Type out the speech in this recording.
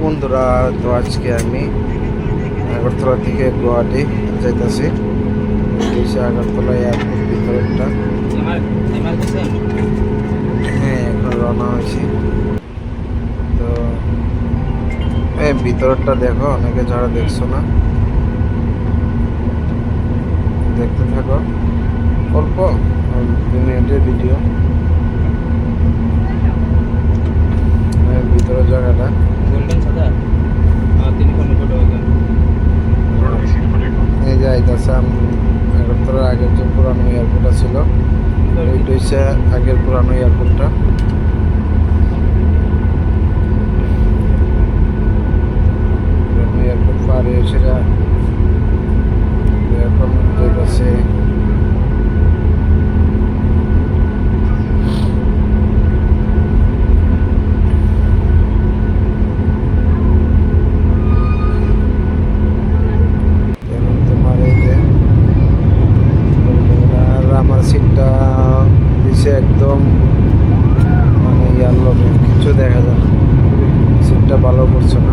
বন্ধুরা, তো আজকে আমি আগরতলা থেকে গুয়াহাটি যাইতেছি। আগরতলা এয়ারপোর্ট ভিতরেরটা। হ্যাঁ, এখন রওনা হয়েছি। তো ভিতরটা দেখো, অনেকে যারা দেখছো না দেখতে থাকো। অল্প 2 মিনিটের ভিডিও। ভিতরের জায়গাটা এই যে আইতাছে আগরতলার আগের যে পুরানো এয়ারপোর্টটা ছিল, ওইটা হচ্ছে আগের পুরানো এয়ারপোর্টটা। এয়ারপোর্ট পার হয়ে সেটা এখন যেতেছে সিটটা দিছে একদম মানে ইয়ার লগে কিছু দেখা যায় না, সিটটা ভালো করছে না।